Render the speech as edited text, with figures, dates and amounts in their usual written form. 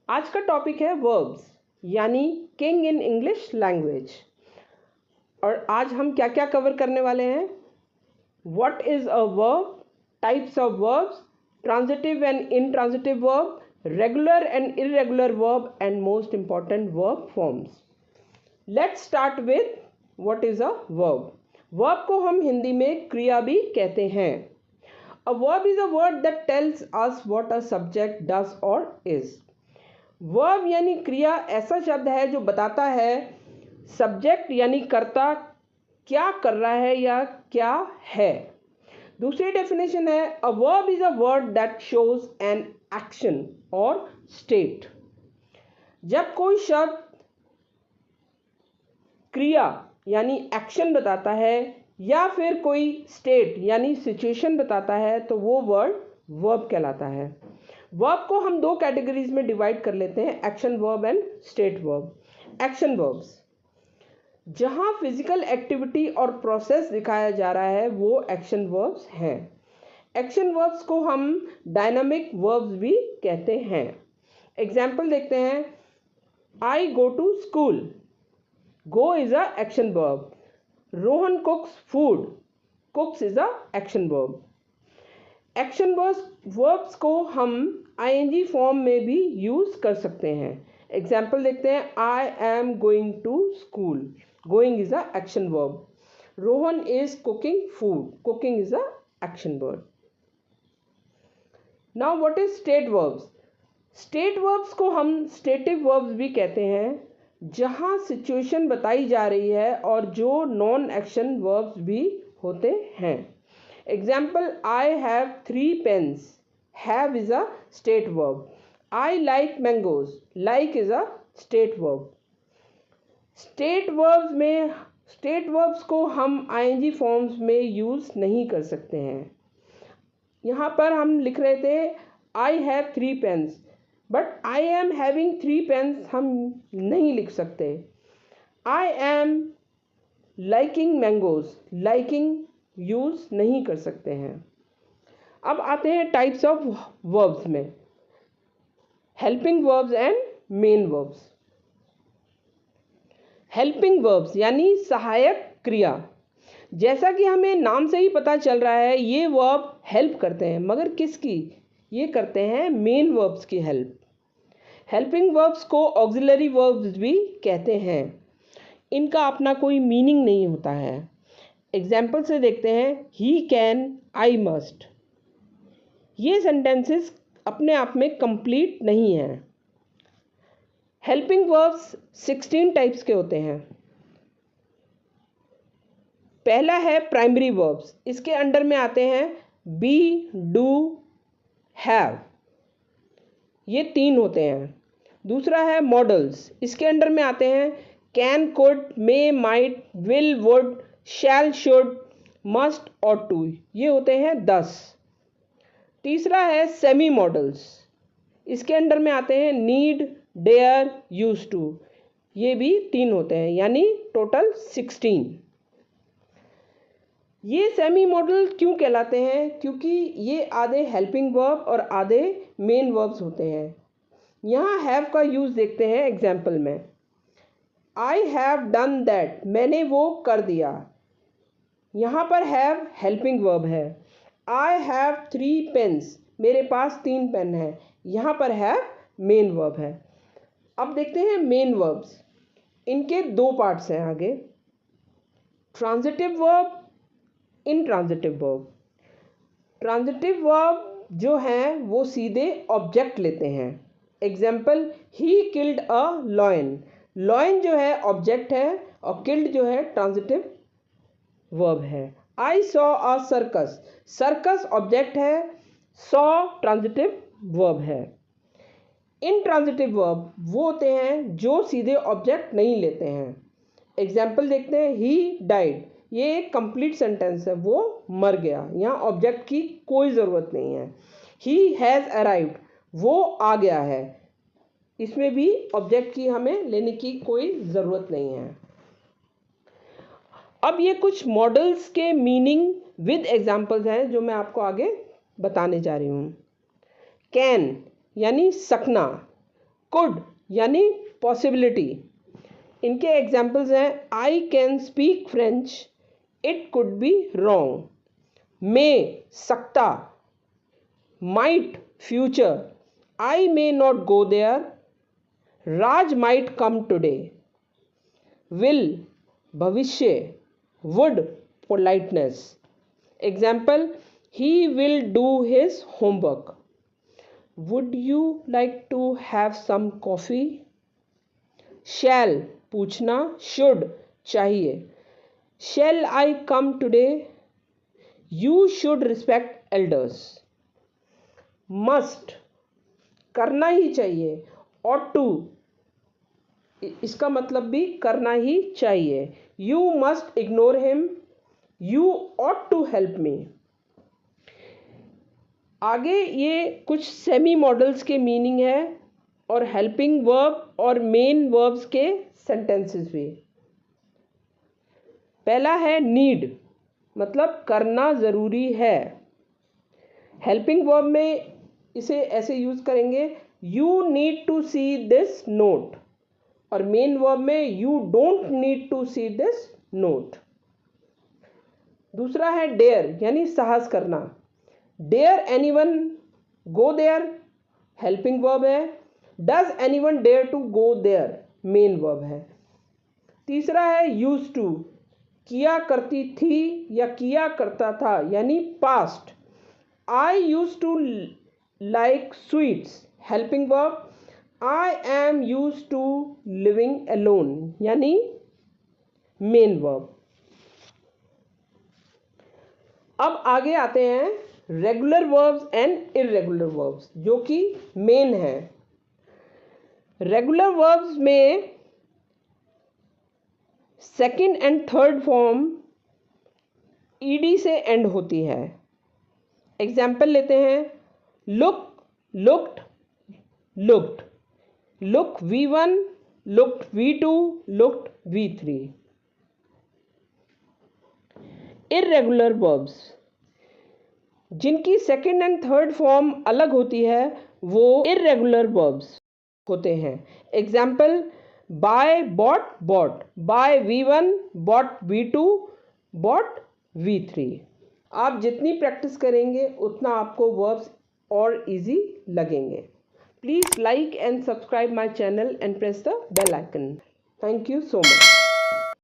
आज का टॉपिक है वर्ब्स यानी किंग इन इंग्लिश लैंग्वेज। और आज हम क्या क्या कवर करने वाले हैं? What is a verb, types of verbs, transitive and intransitive verb, regular and irregular verb and most important verb forms. Let's start with what is a verb. Verb को हम हिंदी में क्रिया भी कहते हैं। A verb is a word that tells us what a subject does और is. Verb यानी क्रिया ऐसा शब्द है जो बताता है सब्जेक्ट यानी कर्ता क्या कर रहा है या क्या है। दूसरी डेफिनेशन है a verb is a word that shows an action और स्टेट। जब कोई शब्द क्रिया यानी एक्शन बताता है या फिर कोई स्टेट यानी सिचुएशन बताता है तो वो वर्ड वर्ब कहलाता है। वर्ब को हम दो कैटेगरीज में डिवाइड कर लेते हैं, action verb and state verb. Action verbs जहां फिजिकल एक्टिविटी और प्रोसेस दिखाया जा रहा है वो एक्शन वर्ब्स हैं। एक्शन वर्ब्स को हम डायनामिक वर्ब्स भी कहते हैं। एग्जाम्पल देखते हैं, I go to school, go is a action verb. Rohan cooks food, cooks is a action verb. Action verbs को हम आईएनजी फॉर्म में भी यूज कर सकते हैं। एग्जाम्पल देखते हैं, I am going to school, going is a action verb. Rohan is cooking food, cooking is a action verb. Now what is state verbs? स्टेट वर्ब्स को हम स्टेटिव वर्ब्स भी कहते हैं, जहां सिचुएशन बताई जा रही है और जो नॉन एक्शन वर्ब्स भी होते हैं। Example, I have 3 pens, have is a state verb. I like mangoes, like is a state verb. State verbs को हम आईएनजी फॉर्म्स में यूज नहीं कर सकते हैं। यहाँ पर हम लिख रहे थे I have 3 pens, but I am having 3 pens हम नहीं लिख सकते। I am liking mangoes, liking use नहीं कर सकते हैं। अब आते हैं टाइप्स ऑफ वर्ब्स में, helping verbs and main verbs. Helping verbs यानी सहायक क्रिया, जैसा कि हमें नाम से ही पता चल रहा है ये वर्ब हेल्प करते हैं, मगर किसकी? ये करते हैं मेन वर्ब्स की हेल्प। हेल्पिंग वर्ब्स को ऑक्सिलरी वर्ब्स भी कहते हैं। इनका अपना कोई मीनिंग नहीं होता है। एग्जाम्पल से देखते हैं, ही कैन, आई मस्ट। ये सेंटेंसेस अपने आप में कंप्लीट नहीं हैं। हेल्पिंग वर्ब्स 16 टाइप्स के होते हैं। पहला है प्राइमरी वर्ब्स, इसके अंडर में आते हैं बी, डू, हैव, ये 3 होते हैं। दूसरा है मॉडल्स, इसके अंडर में आते हैं can, could, may, might, will, would, shall, should, must और टू, ये होते हैं 10। तीसरा है सेमी मॉडल्स, इसके अंडर में आते हैं नीड, डेयर, यूज टू, ये भी 3 होते हैं, यानी टोटल 16। ये सेमी मॉडल क्यों कहलाते हैं? क्योंकि ये आधे हेल्पिंग वर्ब और आधे मेन वर्ब्स होते हैं। यहाँ हैव का यूज देखते हैं एग्जाम्पल में, आई हैव डन दैट, मैंने वो कर दिया। यहाँ पर हैव हेल्पिंग वर्ब है। आई हैव 3 पेन्स, मेरे पास 3 पेन है, यहाँ पर हैव मेन वर्ब है। अब देखते हैं मेन वर्ब्स, इनके 2 पार्ट्स हैं आगे, transitive verb, intransitive verb. Transitive verb जो हैं वो सीधे ऑब्जेक्ट लेते हैं। Example, he killed a lion, lion जो है ऑब्जेक्ट है और किल्ड जो है ट्रांजिटिव वर्ब है। I saw a circus, circus object है, सॉ ट्रांजिटिव वर्ब है। इनट्रांजिटिव वर्ब वो होते हैं जो सीधे ऑब्जेक्ट नहीं लेते हैं। एग्जाम्पल देखते हैं, ही डाइड, ये एक कंप्लीट सेंटेंस है, वो मर गया, यहाँ ऑब्जेक्ट की कोई ज़रूरत नहीं है। ही हैज़ अराइव्ड, वो आ गया है, इसमें भी ऑब्जेक्ट की हमें लेने की कोई ज़रूरत नहीं है। अब ये कुछ मॉडल्स के मीनिंग विद एग्जाम्पल्स हैं जो मैं आपको आगे बताने जा रही हूँ। कैन यानी सकना, कुड यानी पॉसिबिलिटी। इनके एग्जाम्पल्स हैं I can speak French, it could be wrong, may सकता, might future, I may not go there, Raj might come today, will भविष्य, would politeness. Example he will do his homework, would you like to have some coffee, shall पूछना, should चाहिए, shall I come today, you should respect elders, must करना ही चाहिए, ought to इसका मतलब भी करना ही चाहिए, you must ignore him, you ought to help me. आगे ये कुछ सेमी मॉडल्स के मीनिंग है और हेल्पिंग वर्ब और मेन वर्ब्स के सेंटेंसेस भी। पहला है नीड, मतलब करना ज़रूरी है। हेल्पिंग वर्ब में इसे ऐसे यूज़ करेंगे, you need to see this note, और मेन वर्ब में you don't need to see this note. दूसरा है डेयर यानी साहस करना, dare anyone go there helping verb है, does anyone dare to go there main verb है। तीसरा है यूज टू, किया करती थी या किया करता था यानी past, I use to like sweets helping verb, I am use to living alone यानी मेन वर्ब। अब आगे आते हैं regular verbs and irregular verbs जो कि मेन है। रेगुलर वर्ब्स में second and third form ED से एंड होती है। एग्जाम्पल लेते हैं, look, looked, looked, look V1, looked V2, looked V3। Irregular verbs जिनकी सेकंड एंड थर्ड फॉर्म अलग होती है वो इर्रेगुलर वर्ब्स होते हैं। Example buy, bought, bought, buy V1, bought V2, bought V3। आप जितनी प्रैक्टिस करेंगे उतना आपको वर्ब्स और इजी लगेंगे। Please like and subscribe my channel and press the bell icon. Thank you so much.